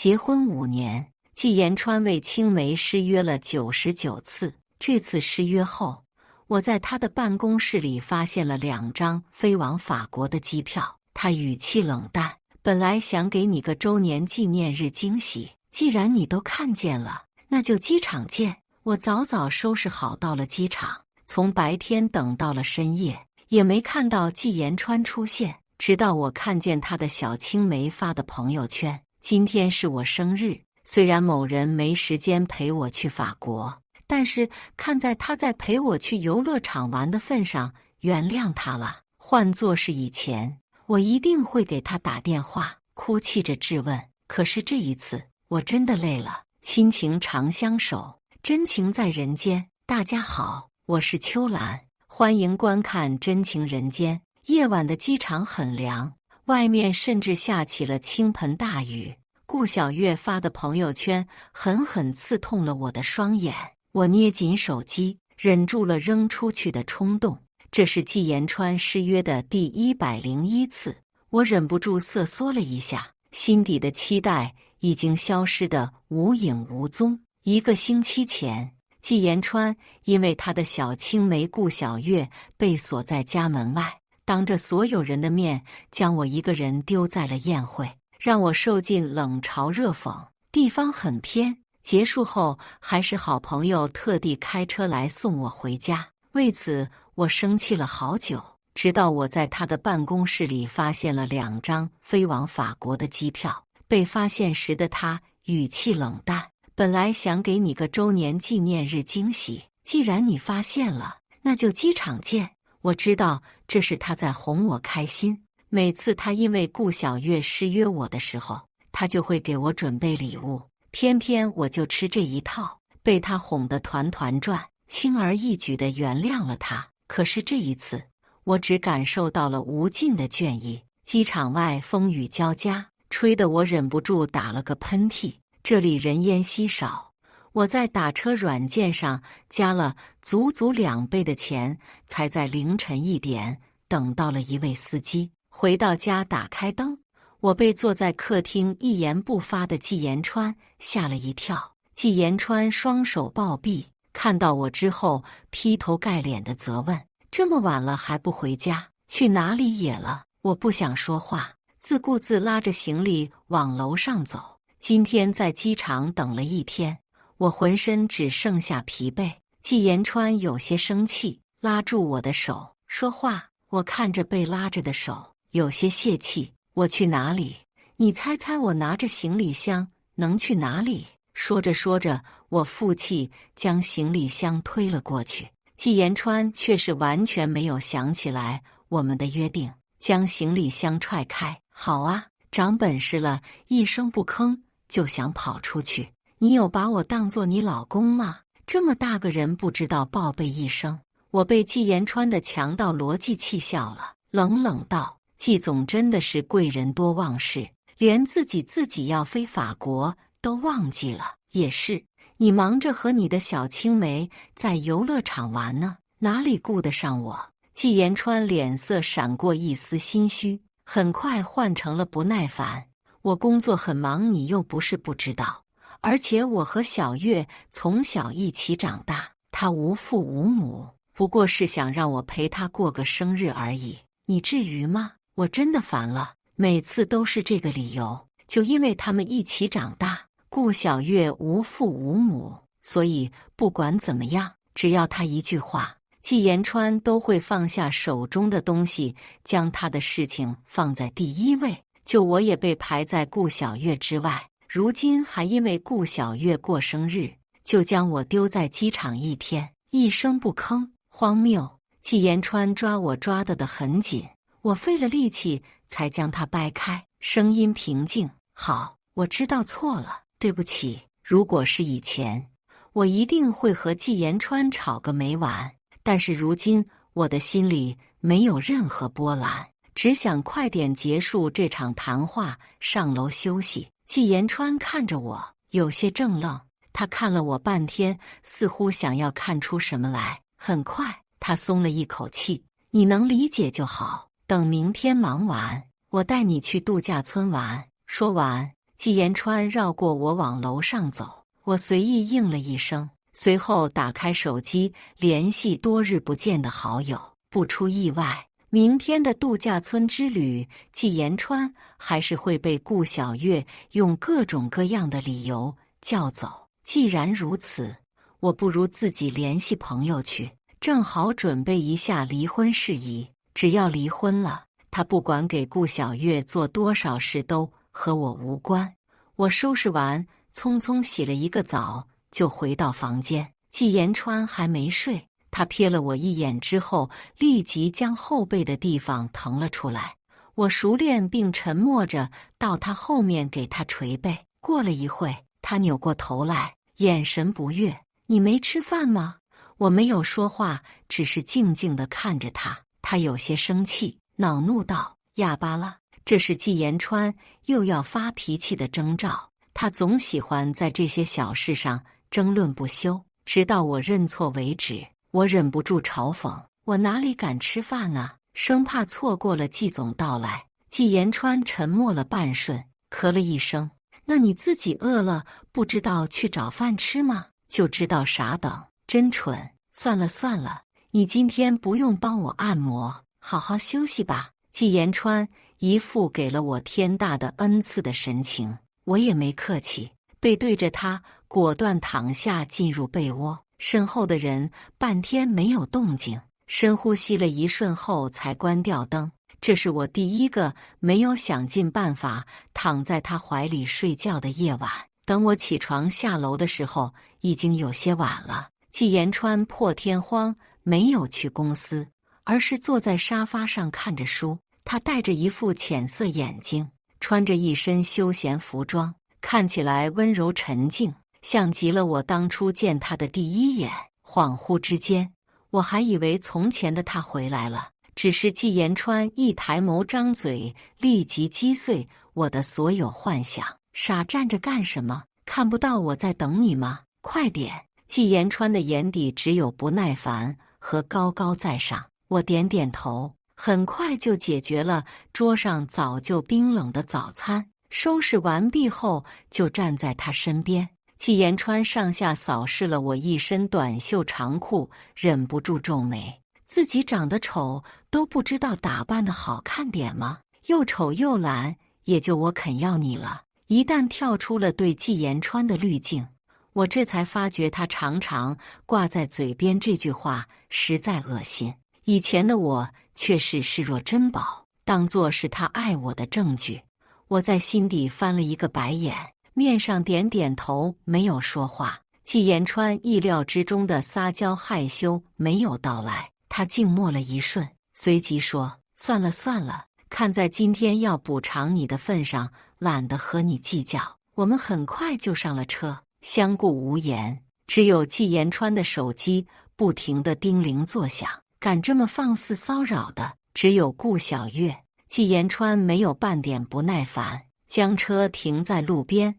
结婚5年，季延川为青梅失约了99次。这次失约后，我在他的办公室里发现了2张飞往法国的机票。他语气冷淡：“本来想给你个周年纪念日惊喜，既然你都看见了，那就机场见。”我早早收拾好到了机场，从白天等到了深夜，也没看到季延川出现。直到我看见他的小青梅发的朋友圈：“今天是我生日，虽然某人没时间陪我去法国，但是看在他在陪我去游乐场玩的份上，原谅他了。换作是以前，我一定会给他打电话，哭泣着质问。可是这一次，我真的累了。亲情长相守，真情在人间。”大家好，我是秋兰，欢迎观看《真情人间》。夜晚的机场很凉，外面甚至下起了倾盆大雨。顾小月发的朋友圈狠狠刺痛了我的双眼，我捏紧手机，忍住了扔出去的冲动。这是季延川失约的第101次，我忍不住瑟缩了一下，心底的期待已经消失得无影无踪。1个星期前，季延川因为他的小青梅顾小月被锁在家门外，当着所有人的面将我一个人丢在了宴会，让我受尽冷嘲热讽。地方很偏，结束后还是好朋友特地开车来送我回家。为此我生气了好久，直到我在他的办公室里发现了2张飞往法国的机票。被发现时的他语气冷淡：“本来想给你个周年纪念日惊喜，既然你发现了，那就机场见。”我知道这是他在哄我开心。每次他因为顾小月失约我的时候，他就会给我准备礼物，偏偏我就吃这一套，被他哄得团团转，轻而易举地原谅了他。可是这一次，我只感受到了无尽的倦意。机场外风雨交加，吹得我忍不住打了个喷嚏。这里人烟稀少，我在打车软件上加了足足2倍的钱，才在凌晨1点等到了一位司机。回到家打开灯，我被坐在客厅一言不发的季延川吓了一跳。季延川双手抱臂，看到我之后劈头盖脸的责问：“这么晚了还不回家，去哪里野了？”我不想说话，自顾自拉着行李往楼上走。今天在机场等了1天，我浑身只剩下疲惫。季延川有些生气，拉住我的手说话。我看着被拉着的手，有些泄气。我去哪里？你猜猜我拿着行李箱能去哪里？说着说着，我负气将行李箱推了过去。季延川却是完全没有想起来我们的约定，将行李箱踹开。好啊，长本事了，一声不吭就想跑出去。你有把我当作你老公吗？这么大个人不知道报备一声。我被季延川的强盗逻辑气笑了，冷冷道：“季总真的是贵人多忘事，连自己要飞法国都忘记了。也是，你忙着和你的小青梅在游乐场玩呢，哪里顾得上我？”季延川脸色闪过一丝心虚，很快换成了不耐烦：“我工作很忙，你又不是不知道。而且我和小月从小一起长大，她无父无母，不过是想让我陪她过个生日而已。你至于吗？我真的烦了，每次都是这个理由，就因为他们一起长大。顾小月无父无母，所以不管怎么样，只要他一句话，季延川都会放下手中的东西，将他的事情放在第1位。就我也被排在顾小月之外，如今还因为顾小月过生日，就将我丢在机场1天，一声不吭，荒谬！季延川抓我抓得很紧，我费了力气才将他掰开，声音平静：“好，我知道错了，对不起。如果是以前，我一定会和季延川吵个没完，但是如今我的心里没有任何波澜，只想快点结束这场谈话，上楼休息。”季延川看着我，有些怔愣，他看了我半天，似乎想要看出什么来。很快，他松了一口气：“你能理解就好，等明天忙完，我带你去度假村玩。”说完，季延川绕过我往楼上走，我随意应了一声，随后打开手机联系多日不见的好友。不出意外，明天的度假村之旅，季延川还是会被顾小月用各种各样的理由叫走。既然如此，我不如自己联系朋友去，正好准备一下离婚事宜。只要离婚了，他不管给顾小月做多少事都和我无关。我收拾完，匆匆洗了一个澡，就回到房间。季延川还没睡，他瞥了我一眼之后，立即将后背的地方腾了出来。我熟练并沉默着到他后面给他捶背。过了一会，他扭过头来，眼神不悦：“你没吃饭吗？”我没有说话，只是静静地看着他。他有些生气，恼怒道：“哑巴了！”这是季延川又要发脾气的征兆。他总喜欢在这些小事上争论不休，直到我认错为止。我忍不住嘲讽：“我哪里敢吃饭啊？”生怕错过了季总到来。季延川沉默了半瞬，咳了一声：“那你自己饿了，不知道去找饭吃吗？就知道傻等，真蠢。算了算了，你今天不用帮我按摩，好好休息吧。”季延川一副给了我天大的恩赐的神情，我也没客气，背对着他，果断躺下进入被窝。身后的人半天没有动静，深呼吸了一瞬后才关掉灯。这是我第一个没有想尽办法躺在他怀里睡觉的夜晚。等我起床下楼的时候，已经有些晚了。季延川破天荒没有去公司，而是坐在沙发上看着书。他戴着一副浅色眼镜，穿着一身休闲服装，看起来温柔沉静，像极了我当初见他的第一眼。恍惚之间，我还以为从前的他回来了。只是季延川一抬眸张嘴，立即击碎我的所有幻想。傻站着干什么？看不到我在等你吗？快点！季延川的眼底只有不耐烦和高高在上。我点点头，很快就解决了桌上早就冰冷的早餐。收拾完毕后，就站在他身边。季延川上下扫视了我一身短袖长裤，忍不住皱眉。自己长得丑都不知道打扮的好看点吗？又丑又懒，也就我肯要你了。一旦跳出了对季延川的滤镜，我这才发觉他常常挂在嘴边这句话实在恶心。以前的我却是视若珍宝，当作是他爱我的证据。我在心底翻了一个白眼，面上点点头，没有说话。季延川意料之中的撒娇害羞没有到来，他静默了一瞬，随即说：“算了算了，看在今天要补偿你的份上，懒得和你计较。”我们很快就上了车，相顾无言，只有季延川的手机不停地叮铃作响。敢这么放肆骚扰的，只有顾小月。季延川没有半点不耐烦，将车停在路边，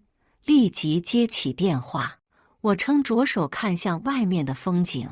立即接起电话。我称着手看向外面的风景，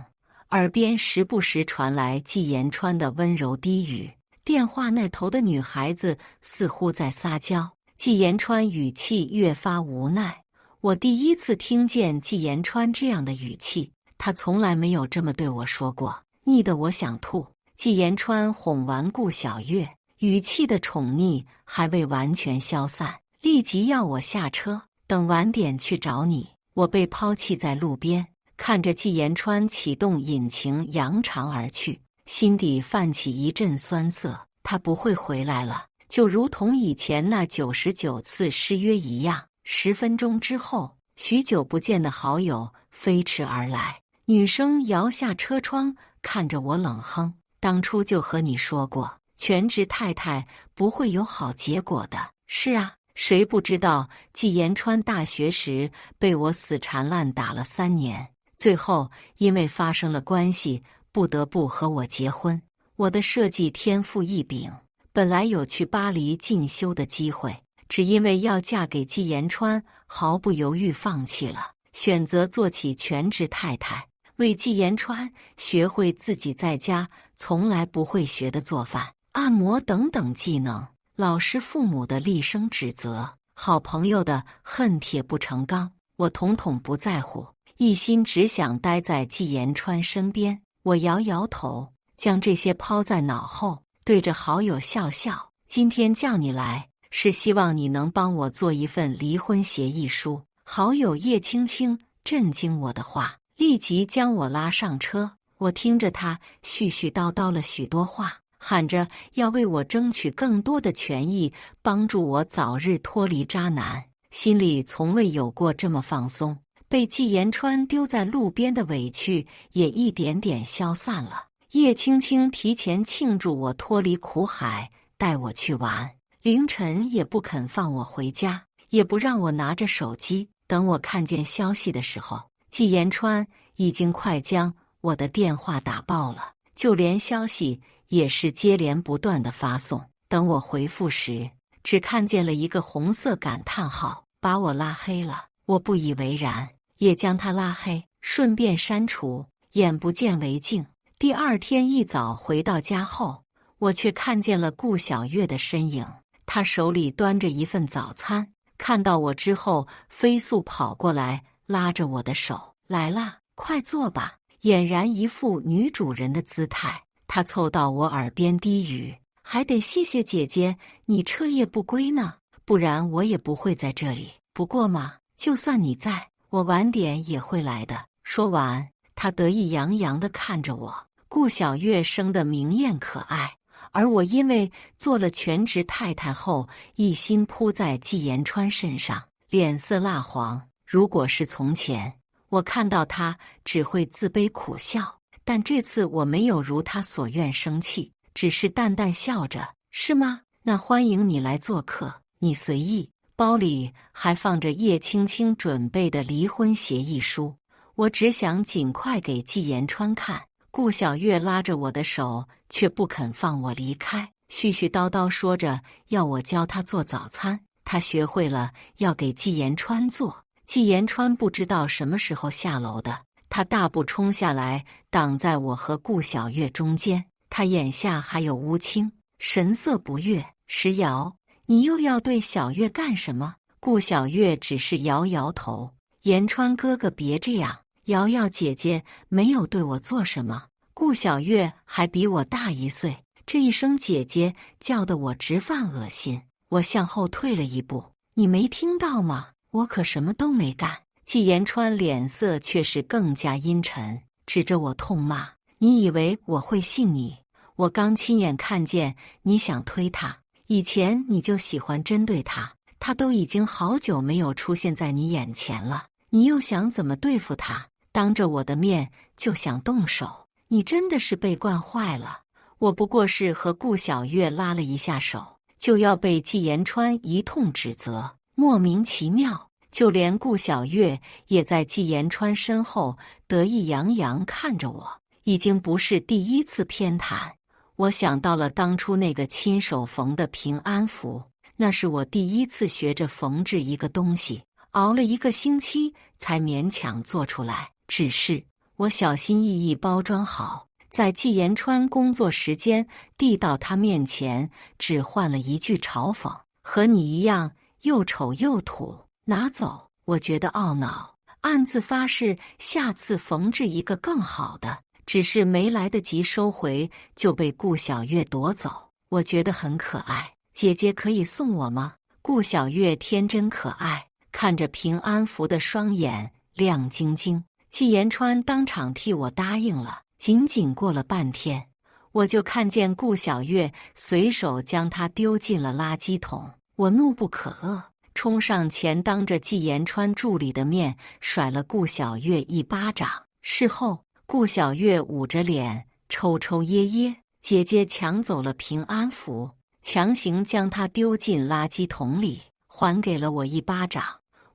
耳边时不时传来季延川的温柔低语。电话那头的女孩子似乎在撒娇，季延川语气越发无奈。我第一次听见季延川这样的语气，他从来没有这么对我说过，腻得我想吐。季延川哄完顾小月，语气的宠溺还未完全消散，立即要我下车，等晚点去找你。我被抛弃在路边，看着季延川启动引擎扬长而去，心底泛起一阵酸涩。他不会回来了，就如同以前那99次失约一样。10分钟之后，许久不见的好友飞驰而来，女生摇下车窗，看着我冷哼：“当初就和你说过，全职太太不会有好结果的。”是啊，谁不知道季延川大学时被我死缠烂打了3年，最后因为发生了关系，不得不和我结婚。我的设计天赋异禀，本来有去巴黎进修的机会，只因为要嫁给季延川，毫不犹豫放弃了，选择做起全职太太，为季延川学会自己在家从来不会学的做饭、按摩等等技能。老师父母的厉声指责，好朋友的恨铁不成钢，我统统不在乎，一心只想待在季延川身边。我摇摇头，将这些抛在脑后，对着好友笑笑。今天叫你来，是希望你能帮我做一份离婚协议书。好友叶青青震惊我的话，立即将我拉上车。我听着他絮絮叨叨了许多话，喊着要为我争取更多的权益，帮助我早日脱离渣男，心里从未有过这么放松。被季延川丢在路边的委屈也一点点消散了。叶青青提前庆祝我脱离苦海，带我去玩，凌晨也不肯放我回家，也不让我拿着手机。等我看见消息的时候，季延川已经快将我的电话打爆了，就连消息也是接连不断的发送。等我回复时，只看见了一个红色感叹号，把我拉黑了。我不以为然，也将他拉黑，顺便删除，眼不见为净。第二天一早回到家后，我却看见了顾小月的身影，她手里端着一份早餐，看到我之后飞速跑过来，拉着我的手，来啦，快坐吧，俨然一副女主人的姿态。她凑到我耳边低语，还得谢谢姐姐你彻夜不归呢，不然我也不会在这里。不过嘛，就算你在，我晚点也会来的。说完，她得意洋洋地看着我。顾小月生得明艳可爱，而我因为做了全职太太后，一心扑在季延川身上，脸色蜡黄。如果是从前，我看到她只会自卑苦笑，但这次我没有如她所愿生气，只是淡淡笑着，是吗？那欢迎你来做客，你随意。包里还放着叶青青准备的离婚协议书，我只想尽快给季延川看。顾小月拉着我的手，却不肯放我离开，絮絮叨叨说着要我教她做早餐。她学会了要给季延川做。季延川不知道什么时候下楼的，他大步冲下来，挡在我和顾小月中间。他眼下还有乌青，神色不悦。石瑶，你又要对小月干什么？顾小月只是摇摇头。延川哥哥别这样，瑶瑶姐姐没有对我做什么。顾小月还比我大1岁，这一声姐姐叫得我直犯恶心。我向后退了一步，你没听到吗？我可什么都没干。季延川脸色却是更加阴沉，指着我痛骂，你以为我会信你？我刚亲眼看见你想推他，以前你就喜欢针对他，他都已经好久没有出现在你眼前了，你又想怎么对付他？当着我的面就想动手，你真的是被惯坏了。我不过是和顾小月拉了一下手，就要被季延川一通指责，莫名其妙。就连顾小月也在季延川身后得意洋洋看着我，已经不是第一次偏袒。我想到了当初那个亲手缝的平安符，那是我第一次学着缝制一个东西，熬了1个星期才勉强做出来。只是我小心翼翼包装好，在季延川工作时间递到他面前，只换了一句嘲讽：和你一样又丑又土，拿走。我觉得懊恼，暗自发誓下次缝制一个更好的，只是没来得及收回就被顾小月夺走。我觉得很可爱，姐姐可以送我吗？顾小月天真可爱，看着平安符的双眼亮晶晶。季延川当场替我答应了。仅仅过了半天，我就看见顾小月随手将它丢进了垃圾桶。我怒不可遏，冲上前当着季延川助理的面甩了顾小月一巴掌。事后，顾小月捂着脸抽抽噎噎，姐姐抢走了平安符，强行将它丢进垃圾桶里，还给了我一巴掌。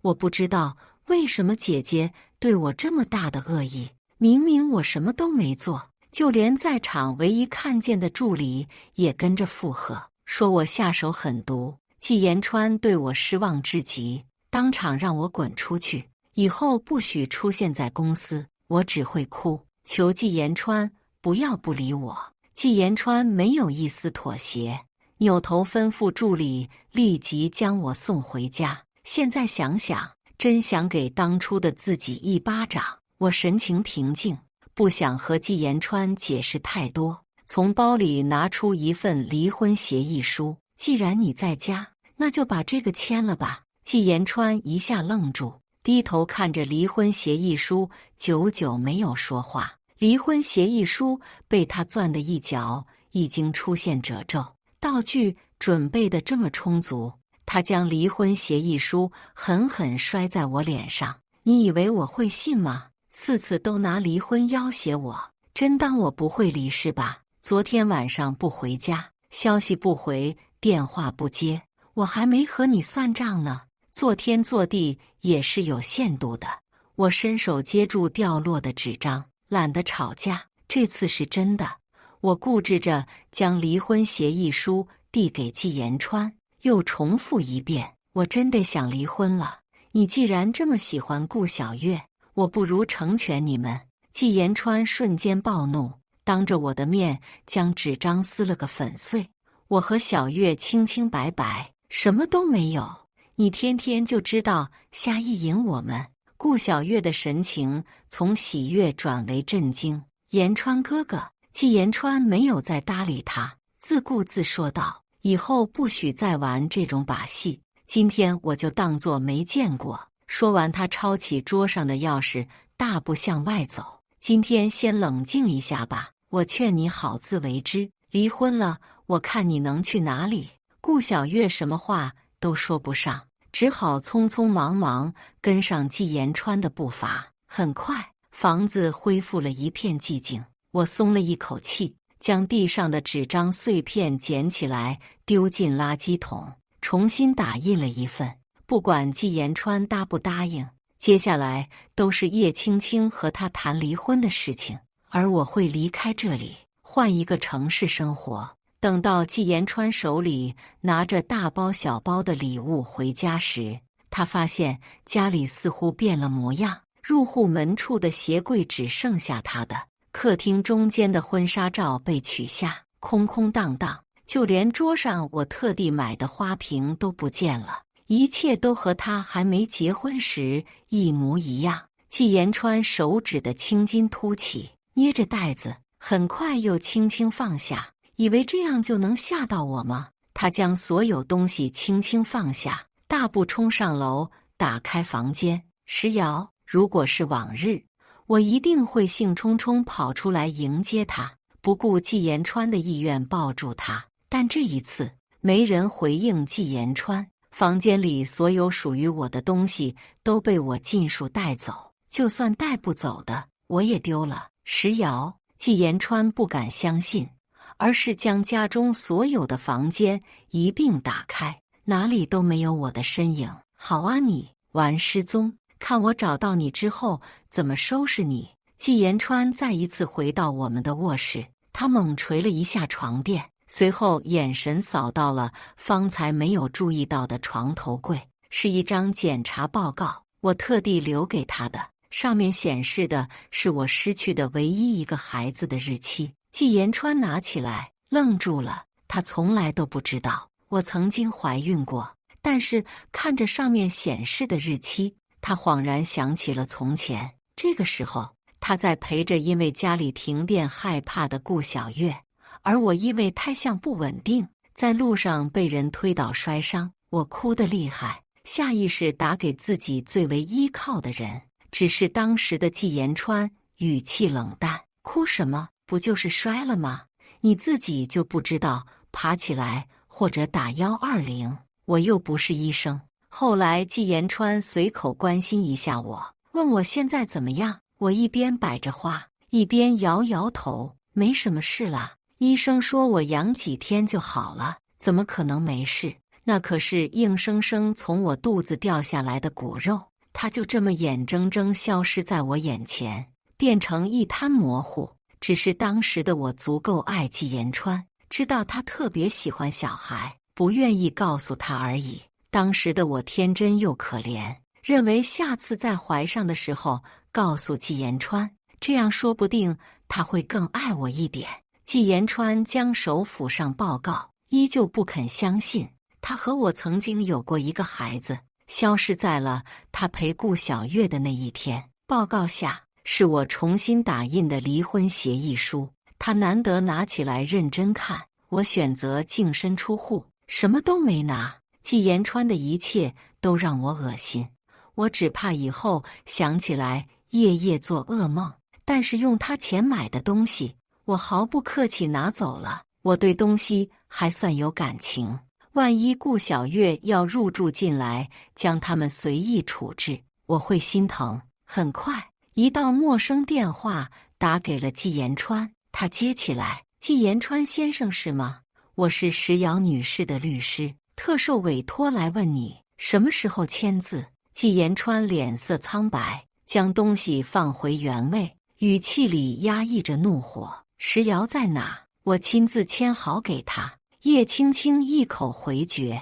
我不知道为什么姐姐对我这么大的恶意，明明我什么都没做，就连在场唯一看见的助理也跟着附和，说我下手狠毒。季延川对我失望至极，当场让我滚出去，以后不许出现在公司。我只会哭，求季延川不要不理我。季延川没有一丝妥协，扭头吩咐助理立即将我送回家。现在想想，真想给当初的自己一巴掌。我神情平静，不想和季延川解释太多，从包里拿出一份离婚协议书。既然你在家，那就把这个签了吧。季延川一下愣住，低头看着离婚协议书，久久没有说话。离婚协议书被他攥的一角已经出现褶皱，道具准备的这么充足，他将离婚协议书狠狠摔在我脸上。你以为我会信吗？次次都拿离婚要挟我，真当我不会离是吧？昨天晚上不回家，消息不回，电话不接，我还没和你算账呢。做天做地也是有限度的。我伸手接住掉落的纸张，懒得吵架，这次是真的。我固执着将离婚协议书递给季延川，又重复一遍：我真的想离婚了。你既然这么喜欢顾小月，我不如成全你们。季延川瞬间暴怒，当着我的面将纸张撕了个粉碎。我和小月清清白白，什么都没有。你天天就知道瞎意淫我们。顾小月的神情从喜悦转为震惊。延川哥哥，季延川没有再搭理他，自顾自说道：以后不许再玩这种把戏，今天我就当作没见过。说完，他抄起桌上的钥匙，大步向外走。今天先冷静一下吧，我劝你好自为之。离婚了，我看你能去哪里？顾小月什么话都说不上，只好匆匆忙忙跟上季延川的步伐。很快，房子恢复了一片寂静。我松了一口气，将地上的纸张碎片捡起来，丢进垃圾桶，重新打印了一份。不管季延川答不答应，接下来都是叶青青和他谈离婚的事情，而我会离开这里，换一个城市生活。等到季延川手里拿着大包小包的礼物回家时，他发现家里似乎变了模样。入户门处的鞋柜只剩下他的，客厅中间的婚纱照被取下，空空荡荡，就连桌上我特地买的花瓶都不见了。一切都和他还没结婚时一模一样。季延川手指的青筋凸起，捏着袋子，很快又轻轻放下。以为这样就能吓到我吗？他将所有东西轻轻放下，大步冲上楼，打开房间。石瑶，如果是往日，我一定会兴冲冲跑出来迎接他，不顾季延川的意愿抱住他。但这一次，没人回应季延川。房间里所有属于我的东西都被我尽数带走，就算带不走的，我也丢了。石瑶，季延川不敢相信，而是将家中所有的房间一并打开，哪里都没有我的身影。好啊，你玩失踪，看我找到你之后怎么收拾你。季延川再一次回到我们的卧室，他猛捶了一下床垫，随后眼神扫到了方才没有注意到的床头柜，是一张检查报告，我特地留给他的，上面显示的是我失去的唯一一个孩子的日期。季延川拿起来，愣住了。他从来都不知道我曾经怀孕过，但是看着上面显示的日期，他恍然想起了从前。这个时候，他在陪着因为家里停电害怕的顾小月，而我因为胎相不稳定，在路上被人推倒摔伤，我哭得厉害，下意识打给自己最为依靠的人。只是当时的季延川语气冷淡：哭什么？不就是摔了吗？你自己就不知道爬起来或者打120，我又不是医生。后来季延川随口关心一下我，问我现在怎么样，我一边摆着花，一边摇摇头，没什么事啦。医生说我养几天就好了，怎么可能没事？那可是硬生生从我肚子掉下来的骨肉，它就这么眼睁睁消失在我眼前，变成一滩模糊。只是当时的我足够爱季延川，知道他特别喜欢小孩，不愿意告诉他而已。当时的我天真又可怜，认为下次再怀上的时候告诉季延川，这样说不定他会更爱我一点。季延川将手抚上报告，依旧不肯相信，他和我曾经有过一个孩子，消失在了他陪顾小月的那一天。报告下，是我重新打印的离婚协议书。他难得拿起来认真看，我选择净身出户，什么都没拿。季延川的一切都让我恶心，我只怕以后想起来夜夜做噩梦。但是用他钱买的东西，我毫不客气拿走了。我对东西还算有感情，万一顾小月要入住进来，将他们随意处置，我会心疼。很快，一道陌生电话打给了季延川，他接起来：“季延川先生是吗？我是石瑶女士的律师，特受委托来问你什么时候签字。”季延川脸色苍白，将东西放回原位，语气里压抑着怒火：“石瑶在哪？我亲自签好给他。”叶青青一口回绝：“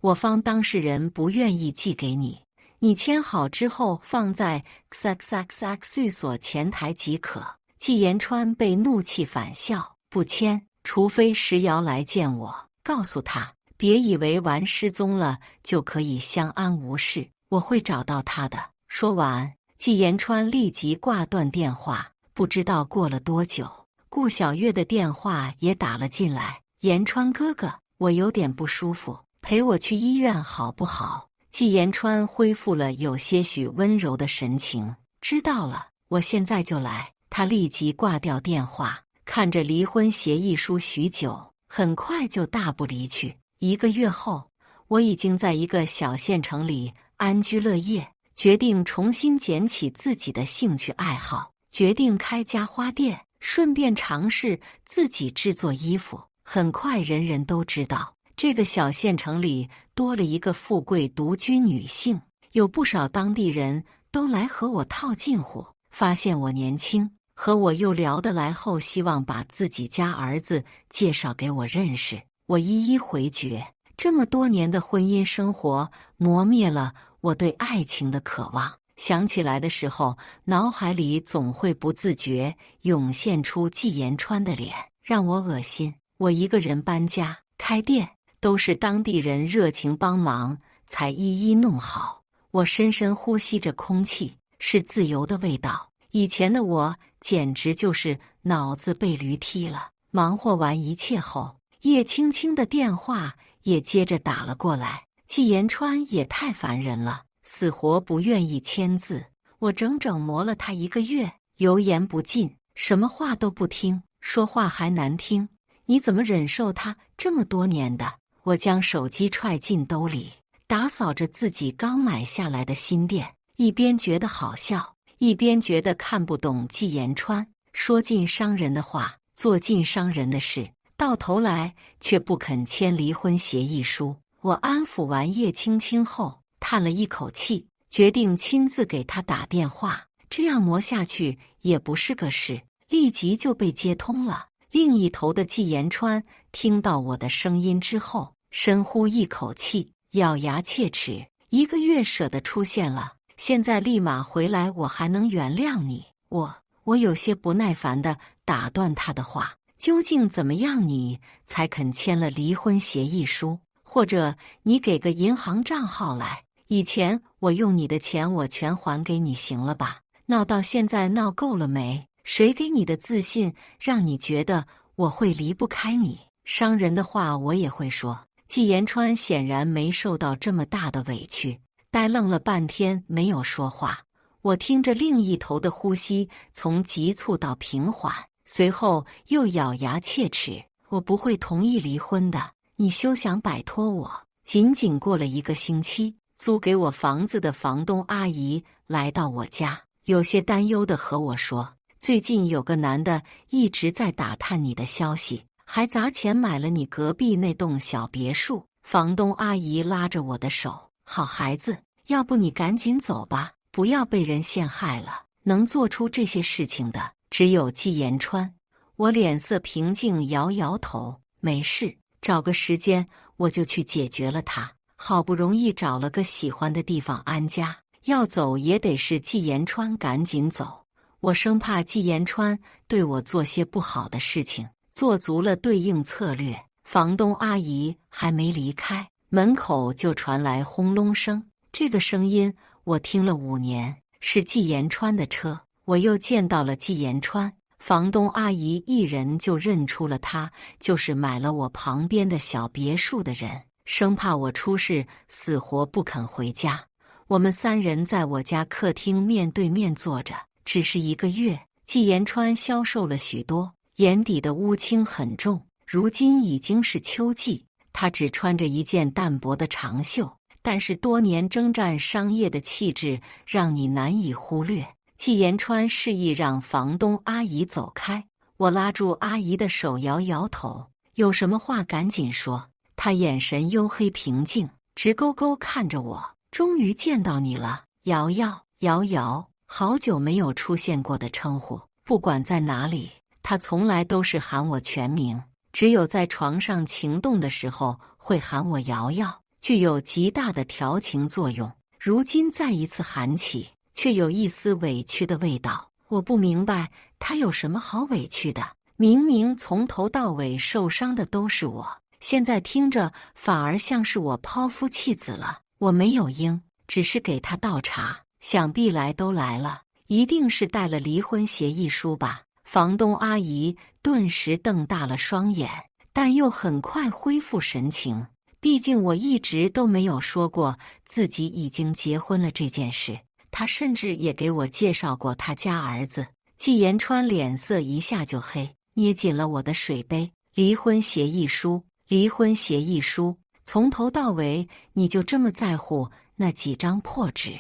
我方当事人不愿意寄给你，你签好之后放在 XXX 寓所前台即可。”季延川被怒气反笑：“不签，除非石瑶来见我，告诉他别以为玩失踪了就可以相安无事，我会找到他的。”说完，季延川立即挂断电话。不知道过了多久，顾小月的电话也打了进来：“延川哥哥，我有点不舒服，陪我去医院好不好？”季延川恢复了有些许温柔的神情：“知道了，我现在就来。”他立即挂掉电话，看着离婚协议书许久，很快就大步离去。1个月后，我已经在一个小县城里安居乐业，决定重新捡起自己的兴趣爱好，决定开家花店，顺便尝试自己制作衣服。很快人人都知道，这个小县城里多了一个富贵独居女性，有不少当地人都来和我套近乎，发现我年轻，和我又聊得来后，希望把自己家儿子介绍给我认识。我一一回绝。这么多年的婚姻生活磨灭了我对爱情的渴望，想起来的时候，脑海里总会不自觉涌现出季延川的脸，让我恶心。我一个人搬家开店，都是当地人热情帮忙才一一弄好。我深深呼吸着空气，是自由的味道。以前的我简直就是脑子被驴踢了。忙活完一切后，叶青青的电话也接着打了过来。季延川也太烦人了，死活不愿意签字。我整整磨了他1个月，油盐不进，什么话都不听，说话还难听。你怎么忍受他这么多年的？我将手机揣进兜里，打扫着自己刚买下来的新店，一边觉得好笑，一边觉得看不懂季延川，说尽伤人的话，做尽伤人的事，到头来却不肯签离婚协议书。我安抚完叶青青后，叹了一口气，决定亲自给他打电话，这样磨下去也不是个事。立即就被接通了。另一头的季延川听到我的声音之后，深呼一口气，咬牙切齿：1个月舍得出现了，现在立马回来，我还能原谅你？我有些不耐烦地打断他的话：究竟怎么样你才肯签了离婚协议书？或者你给个银行账号来，以前我用你的钱我全还给你，行了吧？闹到现在闹够了没？谁给你的自信让你觉得我会离不开你？伤人的话我也会说。季延川显然没受到这么大的委屈，呆愣了半天没有说话。我听着另一头的呼吸从急促到平缓，随后又咬牙切齿：我不会同意离婚的，你休想摆脱我。仅仅过了1个星期，租给我房子的房东阿姨来到我家，有些担忧地和我说，最近有个男的一直在打探你的消息，还砸钱买了你隔壁那栋小别墅。房东阿姨拉着我的手：好孩子，要不你赶紧走吧，不要被人陷害了。能做出这些事情的只有季延川。我脸色平静，摇摇头：没事，找个时间我就去解决了他。好不容易找了个喜欢的地方安家，要走也得是季延川赶紧走。我生怕季延川对我做些不好的事情，做足了对应策略，房东阿姨还没离开，门口就传来轰隆声。这个声音我听了5年，是季延川的车。我又见到了季延川，房东阿姨一人就认出了他，就是买了我旁边的小别墅的人，生怕我出事，死活不肯回家。我们3人在我家客厅面对面坐着。只是1个月，季延川消瘦了许多，眼底的乌青很重。如今已经是秋季，他只穿着一件淡薄的长袖，但是多年征战商业的气质让你难以忽略。季延川示意让房东阿姨走开，我拉住阿姨的手，摇摇头，有什么话赶紧说。她眼神黝黑平静，直勾勾看着我。终于见到你了，瑶瑶。瑶瑶，好久没有出现过的称呼，不管在哪里，她从来都是喊我全名，只有在床上情动的时候会喊我瑶瑶，具有极大的调情作用。如今再一次喊起，却有一丝委屈的味道。我不明白他有什么好委屈的，明明从头到尾受伤的都是我，现在听着反而像是我抛夫弃子了。我没有应，只是给他倒茶。想必来都来了，一定是带了离婚协议书吧？房东阿姨顿时瞪大了双眼，但又很快恢复神情。毕竟我一直都没有说过自己已经结婚了这件事。他甚至也给我介绍过他家儿子。季延川脸色一下就黑，捏紧了我的水杯。离婚协议书，离婚协议书，从头到尾你就这么在乎那几张破纸？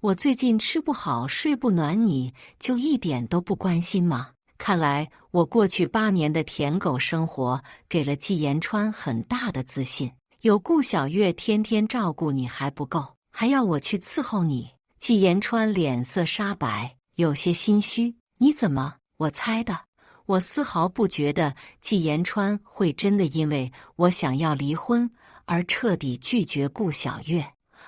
我最近吃不好睡不暖，你就一点都不关心吗？看来我过去8年的舔狗生活给了季延川很大的自信。有顾小月天天照顾你还不够，还要我去伺候你。季延川脸色煞白，有些心虚。你怎么？我猜的。我丝毫不觉得季延川会真的因为我想要离婚而彻底拒绝顾小月。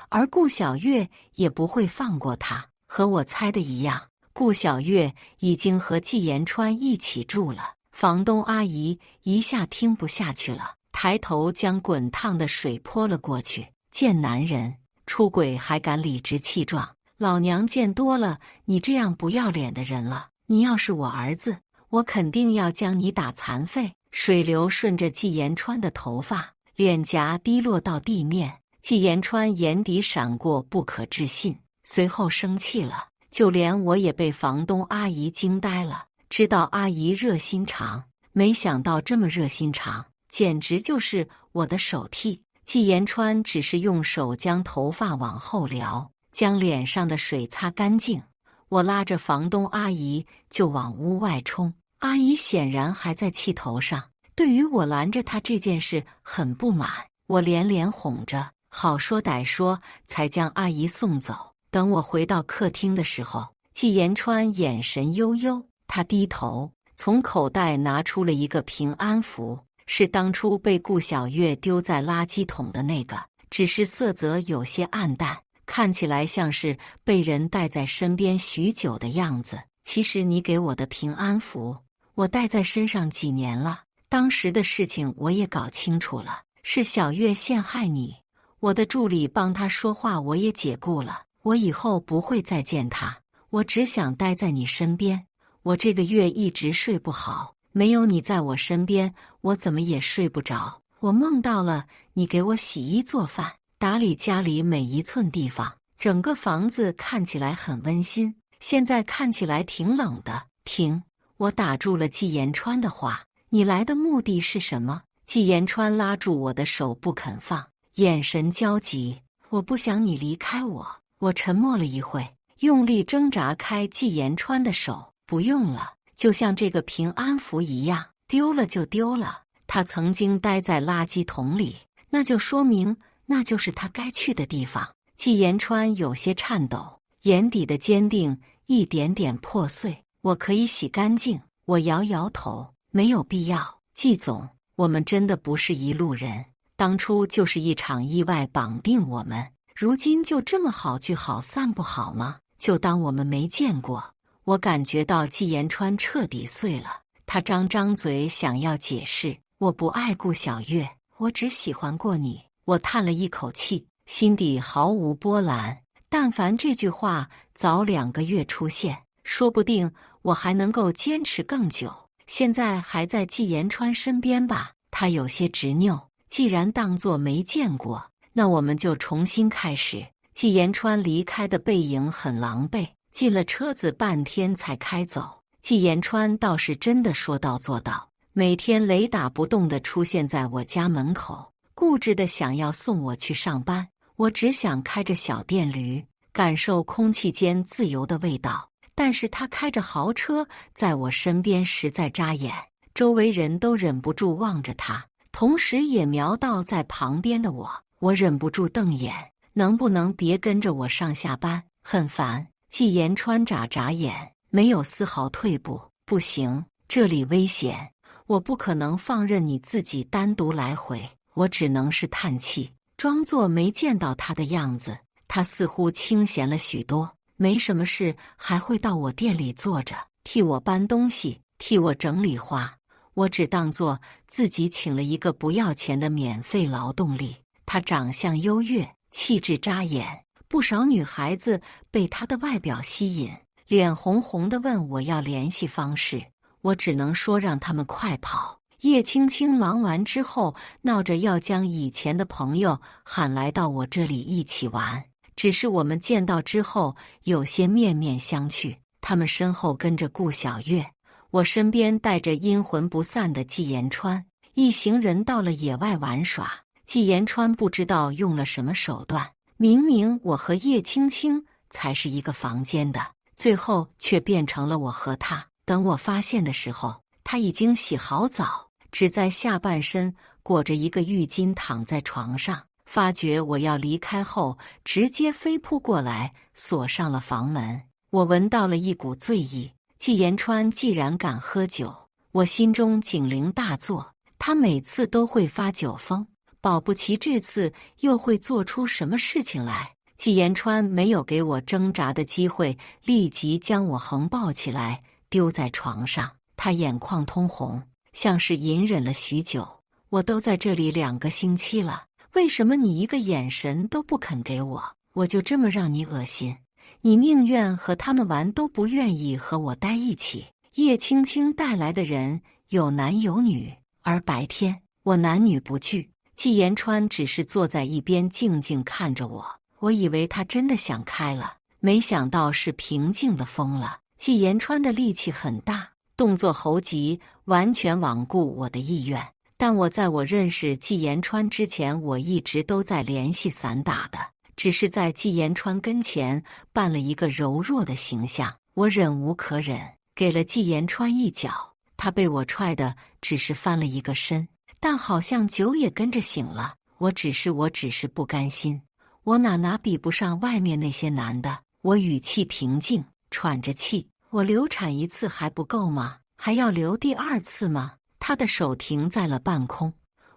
而顾小月也不会放过他，和我猜的一样，顾小月已经和季延川一起住了。房东阿姨一下听不下去了，抬头将滚烫的水泼了过去。贱男人，出轨还敢理直气壮，老娘见多了你这样不要脸的人了。你要是我儿子，我肯定要将你打残废。水流顺着季延川的头发，脸颊滴落到地面。季延川眼底闪过不可置信，随后生气了。就连我也被房东阿姨惊呆了。知道阿姨热心肠，没想到这么热心肠，简直就是我的手替。季延川只是用手将头发往后撩，将脸上的水擦干净。我拉着房东阿姨就往屋外冲。阿姨显然还在气头上，对于我拦着她这件事很不满。我连连哄着，好说歹说才将阿姨送走。等我回到客厅的时候，季延川眼神悠悠，他低头从口袋拿出了一个平安符，是当初被顾小月丢在垃圾桶的那个，只是色泽有些暗淡，看起来像是被人带在身边许久的样子。其实你给我的平安符，我带在身上几年了，当时的事情我也搞清楚了，是小月陷害你。我的助理帮他说话，我也解雇了。我以后不会再见他，我只想待在你身边。我这个月一直睡不好，没有你在我身边，我怎么也睡不着。我梦到了你给我洗衣做饭，打理家里每一寸地方，整个房子看起来很温馨。现在看起来挺冷的。停！我打住了季延川的话。你来的目的是什么？季延川拉住我的手不肯放，眼神焦急。我不想你离开我。我沉默了一会，用力挣扎开季延川的手。不用了，就像这个平安符一样，丢了就丢了。他曾经待在垃圾桶里，那就说明那就是他该去的地方。季延川有些颤抖，眼底的坚定一点点破碎。我可以洗干净。我摇摇头，没有必要。季总，我们真的不是一路人，当初就是一场意外绑定我们，如今就这么好聚好散不好吗？就当我们没见过。我感觉到季延川彻底碎了，他张张嘴想要解释，我不爱顾小月，我只喜欢过你。我叹了一口气，心底毫无波澜。但凡这句话早2个月出现，说不定我还能够坚持更久。现在还在季延川身边吧？他有些执拗，既然当作没见过，那我们就重新开始。季延川离开的背影很狼狈，进了车子半天才开走。季延川倒是真的说到做到，每天雷打不动地出现在我家门口，固执地想要送我去上班。我只想开着小电驴，感受空气间自由的味道。但是他开着豪车在我身边实在扎眼，周围人都忍不住望着他，同时也瞄到在旁边的我。我忍不住瞪眼，能不能别跟着我上下班？很烦。季延川眨眨眼，没有丝毫退步。不行，这里危险，我不可能放任你自己单独来回。我只能是叹气，装作没见到他的样子。他似乎清闲了许多，没什么事还会到我店里坐着，替我搬东西，替我整理花。我只当作自己请了一个不要钱的免费劳动力。他长相优越，气质扎眼，不少女孩子被他的外表吸引，脸红红地问我要联系方式。我只能说让他们快跑。叶青青忙完之后，闹着要将以前的朋友喊来到我这里一起玩。只是我们见到之后有些面面相觑，他们身后跟着顾小月，我身边带着阴魂不散的季延川。一行人到了野外玩耍，季延川不知道用了什么手段，明明我和叶青青才是一个房间的，最后却变成了我和他。等我发现的时候，他已经洗好澡，只在下半身裹着一个浴巾躺在床上。发觉我要离开后，直接飞扑过来，锁上了房门。我闻到了一股醉意，季延川既然敢喝酒，我心中警铃大作。他每次都会发酒疯，保不齐这次又会做出什么事情来。季延川没有给我挣扎的机会，立即将我横抱起来，丢在床上。他眼眶通红，像是隐忍了许久。我都在这里2个星期了，为什么你一个眼神都不肯给我？我就这么让你恶心？你宁愿和他们玩，都不愿意和我待一起。叶青青带来的人有男有女，而白天我男女不拒。季延川只是坐在一边静静看着我，我以为他真的想开了，没想到是平静的疯了。季延川的力气很大，动作猴急，完全罔顾我的意愿。但在我认识季延川之前，我一直都在联系散打的，只是在季延川跟前扮了一个柔弱的形象。我忍无可忍，给了季延川一脚，他被我踹的只是翻了一个身，但好像酒也跟着醒了。我只是不甘心，我哪比不上外面那些男的？我语气平静，喘着气。我流产1次还不够吗？还要流第2次吗？他的手停在了半空，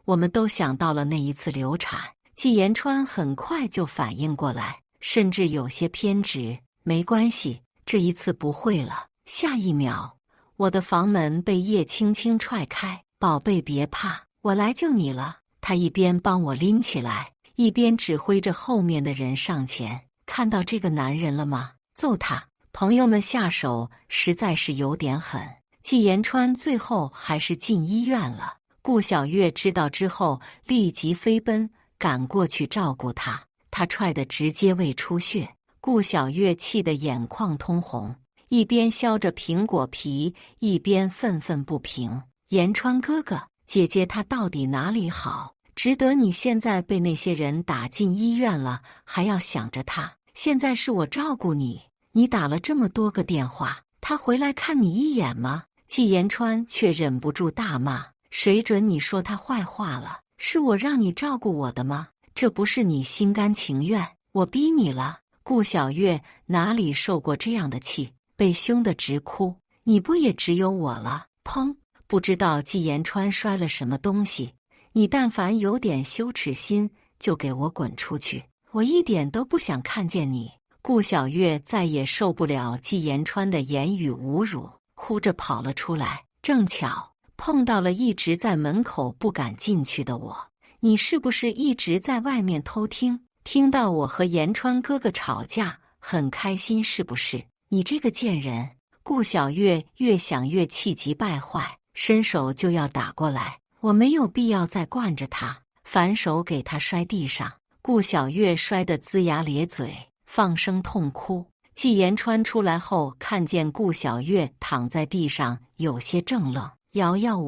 我们都想到了那一次流产。季延川很快就反应过来，甚至有些偏执。没关系，这一次不会了。下一秒，我的房门被叶青青踹开。宝贝别怕，我来救你了。他一边帮我拎起来，一边指挥着后面的人上前。看到这个男人了吗？揍他！朋友们下手实在是有点狠。季延川最后还是进医院了。顾小月知道之后，立即飞奔赶过去照顾他。他踹得直接胃出血，顾小月气得眼眶通红，一边削着苹果皮，一边愤愤不平。延川哥哥，姐姐她到底哪里好，值得你现在被那些人打进医院了，还要想着她？现在是我照顾你，你打了这么多个电话，他回来看你一眼吗？季延川却忍不住大骂：谁准你说他坏话了？是我让你照顾我的吗？这不是你心甘情愿，我逼你了。顾小月哪里受过这样的气，被凶得直哭。你不也只有我了？砰！不知道季延川摔了什么东西，你但凡有点羞耻心，就给我滚出去！我一点都不想看见你。顾小月再也受不了季延川的言语侮辱，哭着跑了出来。正巧碰到了一直在门口不敢进去的我。你是不是一直在外面偷听？听到我和延川哥哥吵架，很开心是不是？你这个贱人！顾小月越想越气急败坏，伸手就要打过来。我没有必要再惯着他，反手给他摔地上。顾小月摔得龇牙咧嘴，放声痛哭。季延川出来后，看见顾小月躺在地上，有些怔愣，摇摇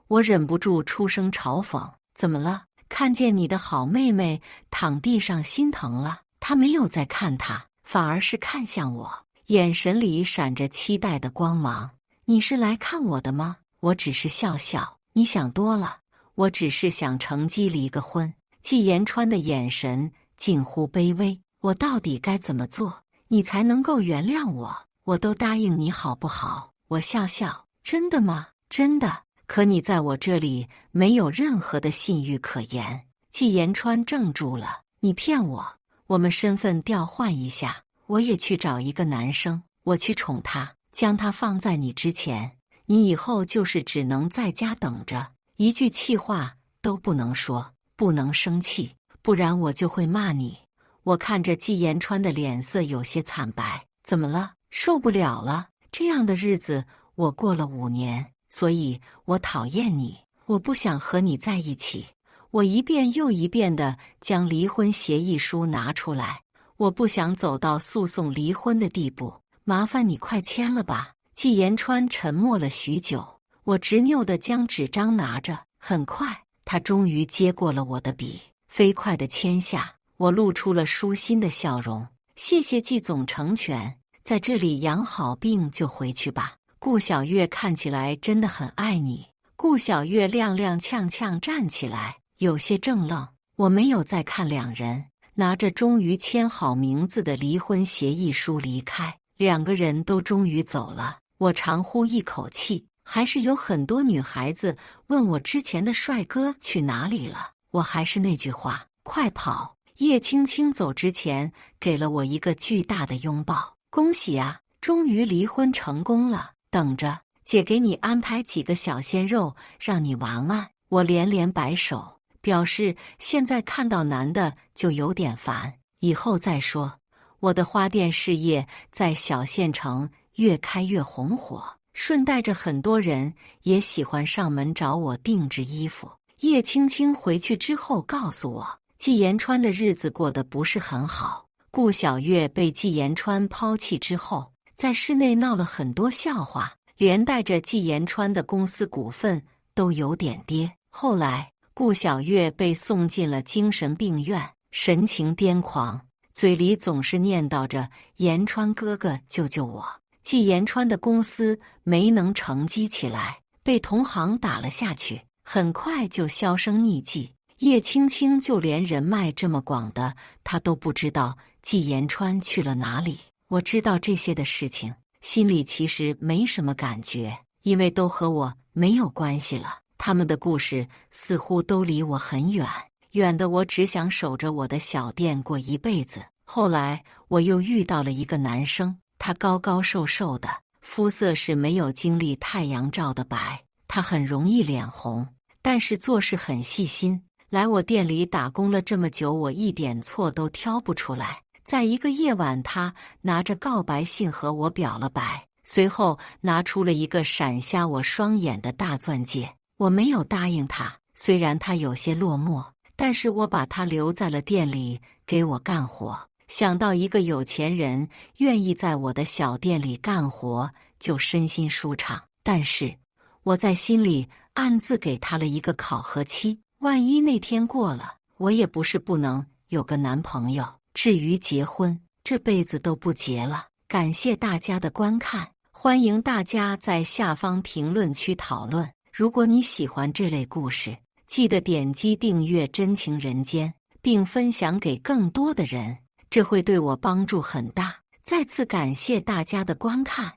我忍不住出声嘲讽：怎么了？看见你的好妹妹躺地上心疼了？他没有再看她，反而是看向我，眼神里闪着期待的光芒。你是来看我的吗？我只是笑笑，你想多了，我只是想乘机离个婚。季延川的眼神近乎卑微，我到底该怎么做，你才能够原谅我？我都答应你好不好？我笑笑，真的吗？真的。可你在我这里没有任何的信誉可言。季延川怔住了，你骗我，我们身份调换一下，我也去找一个男生，我去宠他，将他放在你之前，你以后就是只能在家等着，一句气话都不能说，不能生气，不然我就会骂你。我看着季延川的脸色有些惨白，怎么了？受不了了？这样的日子我过了5年，所以我讨厌你，我不想和你在一起。我一遍又一遍地将离婚协议书拿出来，我不想走到诉讼离婚的地步，麻烦你快签了吧。季延川沉默了许久，我执拗地将纸张拿着，很快他终于接过了我的笔，飞快地签下。我露出了舒心的笑容，谢谢季总成全，在这里养好病就回去吧。顾小月看起来真的很爱你。顾小月踉踉跄跄站起来，有些怔愣。我没有再看两人，拿着终于签好名字的离婚协议书离开。2个人都终于走了，我长呼一口气。还是有很多女孩子问我之前的帅哥去哪里了，我还是那句话，快跑！叶青青走之前给了我一个巨大的拥抱，恭喜啊，终于离婚成功了。等着，姐给你安排几个小鲜肉，让你玩玩。我连连摆手，表示现在看到男的就有点烦，以后再说。我的花店事业在小县城越开越红火，顺带着很多人也喜欢上门找我定制衣服。叶青青回去之后告诉我，季延川的日子过得不是很好。顾小月被季延川抛弃之后，在市内闹了很多笑话，连带着季延川的公司股份都有点跌。后来，顾小月被送进了精神病院，神情癫狂，嘴里总是念叨着延川哥哥救救我。季延川的公司没能承接起来，被同行打了下去，很快就销声匿迹。叶青青就连人脉这么广的，她都不知道季延川去了哪里。我知道这些的事情，心里其实没什么感觉，因为都和我没有关系了。他们的故事似乎都离我很远，远的我只想守着我的小店过一辈子。后来我又遇到了一个男生，他高高瘦瘦的，肤色是没有经历太阳照的白，他很容易脸红，但是做事很细心。来我店里打工了这么久，我一点错都挑不出来。在一个夜晚，他拿着告白信和我表了白，随后拿出了一个闪瞎我双眼的大钻戒。我没有答应他，虽然他有些落寞，但是我把他留在了店里给我干活。想到一个有钱人愿意在我的小店里干活，就身心舒畅。但是我在心里暗自给他了一个考核期，万一那天过了，我也不是不能有个男朋友。至于结婚，这辈子都不结了。感谢大家的观看，欢迎大家在下方评论区讨论。如果你喜欢这类故事，记得点击订阅《真情人间》，并分享给更多的人，这会对我帮助很大。再次感谢大家的观看。